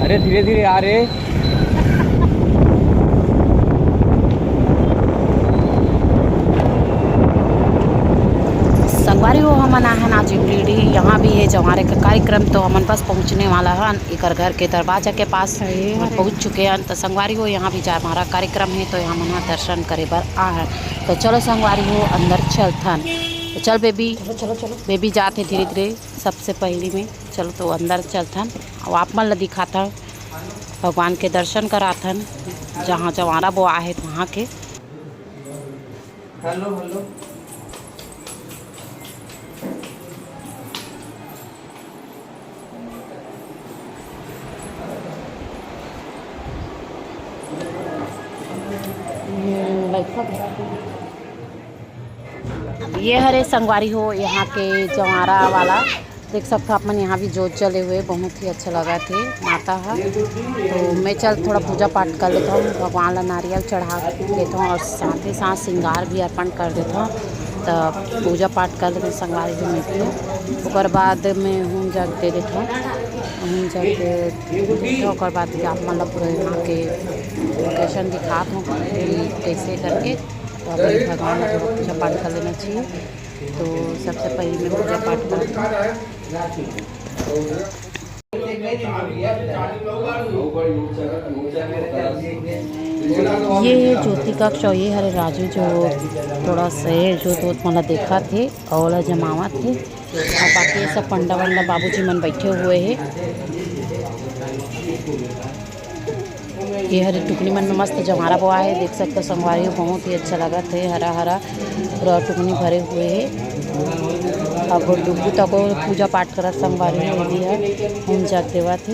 अरे धीरे धीरे आ रहे। संगवारी हो हमन आहन आज इमरीडी, यहाँ भी है जवारे का कार्यक्रम। तो हमन बस पहुँचने वाला है इकर घर के दरवाजा के पास हम पहुँच चुके हैं। तो संगवारी हो यहाँ भी जा हमारा कार्यक्रम है, तो यहाँ मन दर्शन करे बर आ है। तो चलो संगवारी हो अंदर चलथन। तो चल बेबी, चलो चलो बेबी जाते धीरे धीरे सबसे पहली में। चलो तो अंदर चलथन और आप मन ला दिखाथन, भगवान के दर्शन कराथन जहाँ जवारा वो आहे वहाँ के। Hello hello. ये हरे संगवारी हो यहाँ के जवारा वाला, देख सकते हो आप मन यहाँ भी जोत जले हुए, बहुत ही अच्छा लगा थे माता है। तो मैं चल थोड़ा पूजा पाठ कर लेता हूँ, भगवान ला नारियल चढ़ा देता हूँ और साथ ही साथ श्रृंगार भी अर्पण कर देता हूँ। तो पूजा पाठ कर लेते संगवारी भी मिलती है। उसके बाद में हूँ जग दे देता हूँ, हूँ जग दे और बाद आप मन ला पूरा यहाँ के लोकेशन दिखाता हूँ कैसे करके। तो अभी भगवान का पूजा पाठ कर लेना चाहिए। तो सबसे पहले मैं पूजा पाठ करती हूँ। ये ज्योति कक्ष और ये हरे राजू जो थोड़ा सा जो तो मतलब देखा थे और जमावा थे, और बाकी ये सब पंडा वंडा बाबूजी मन बैठे हुए हैं। ये हरे टुकनी मन में मस्त जमारा बोआ है, देख सकते हो संगवारी हो, बहुत ही अच्छा लगा थे। हरा हरा पूरा टुकनी भरे हुए है। अब डुबू तक पूजा पाठ करत संगवारी हो भी है, हम जग देवा थे।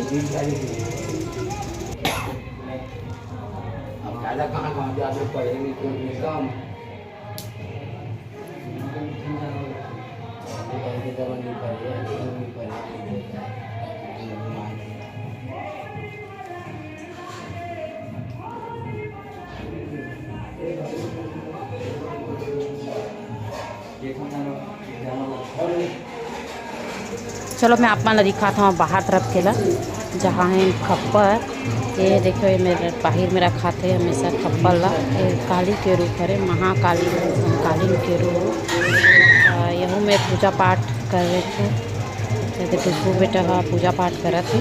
चलो मैं आप मन दिखाता हूँ बाहर तरफ के ला, जहाँ है खप्पर। ये देखो ये मेरे बाहर में रखा थे हमेशा खप्पर ला। ये काली के रूप है, महाकाली काली के रूप। यहूँ में पूजा पाठ कर रहे थे, टुकू बेटा का पूजा पाठ करा थे।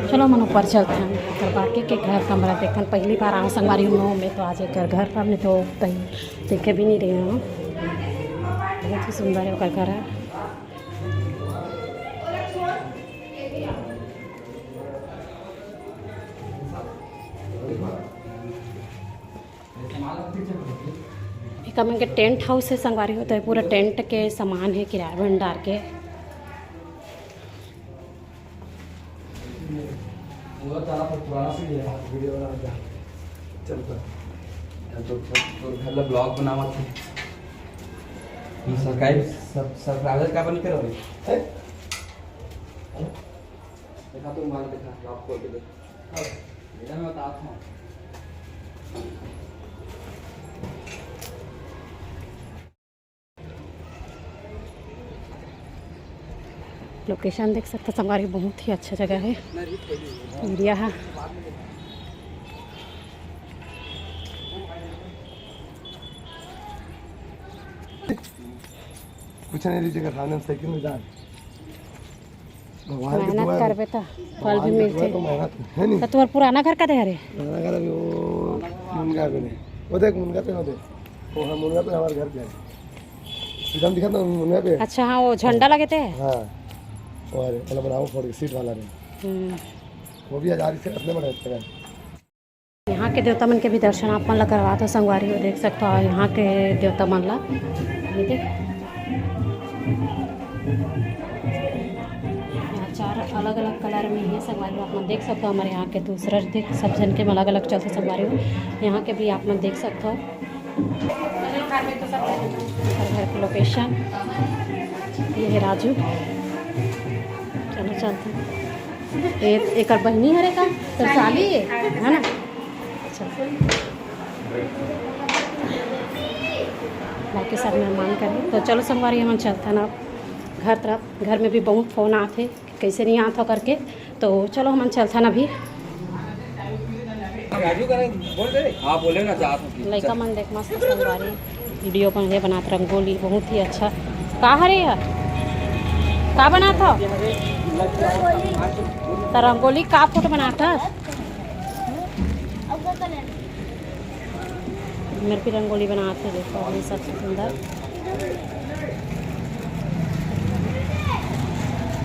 चलो मन ऊपर चलते हैं, फिर बाकी के घर कमरा देखन। पहली बार आऊँ संगवारी हूँ मैं, तो आज एक घर पर मैं तो कहीं देखे भी नहीं रही हूँ। बहुत ही सुंदर है वो घर है। कमेंगे टेंट हाउस है संगवारी होता है, पूरा टेंट के सामान है किराया भंडार के। तो ब्लॉग बनावा थे सब्सक्राइबर का बनी करो है। देखा तो मान देखा ब्लॉग खोल के देख, मेरा मैं बताता हूँ। लोकेशन देख सकते संगवारी, बहुत ही अच्छा जगह है, एरिया है। कुछ नहीं लीजिएगा, खाने साइकिल में जाए मेहनत करबे तो फल भी मिलते तो मेहनत है नहीं। तो तुम्हारा पुराना घर का दे रे? पुराना घर अभी वो मुनगा पे नहीं, वो देख मुनगा पे, वो देख वो हम मुनगा पे हमारे घर पे है, एकदम दिखा था मुनगा पे। अच्छा हाँ, वो झंडा लगे थे। हाँ वो अरे पहले बनाओ फोड़ सीट वाला रहे, वो भी आजादी से अपने बड़े अच्छे। यहाँ के देवता मन के भी दर्शन आप मन ला करवा दो संगवारी हो, देख सकते हो यहाँ के देवता मन ला। ये देख यहाँ चार अलग अलग कलर में है संगवारी हो, आप मन देख सकते हो। हमारे यहाँ के दूसरा देख सब जन के अलग अलग चलते संगवारी हो, यहाँ के भी आप मन देख सकते हो। घर की लोकेशन ये है राजू। चलो चलते हैं। एक बहनी हरे का तो साली है ना। अच्छा बाकी सब मेहमान करें तो चलो संगवारी हम चलता ना घर तरफ। घर में भी बहुत फ़ोन आते कैसे नहीं आता करके, तो चलो हम चलता ना भी। हाँ बोले ना चाहत लड़का मन देख मस्त संगवारी वीडियो बनाते रंगोली बहुत ही अच्छा। का हरे है का बनाता तो रंगोली का फोटो बनाता मेरे भी रंगोली बनाते देखो ये सबसे सुंदर।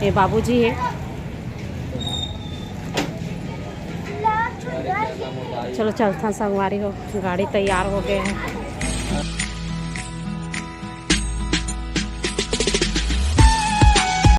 ये बाबूजी है। चलो चलता संगवारी हो गाड़ी तैयार हो गए हैं।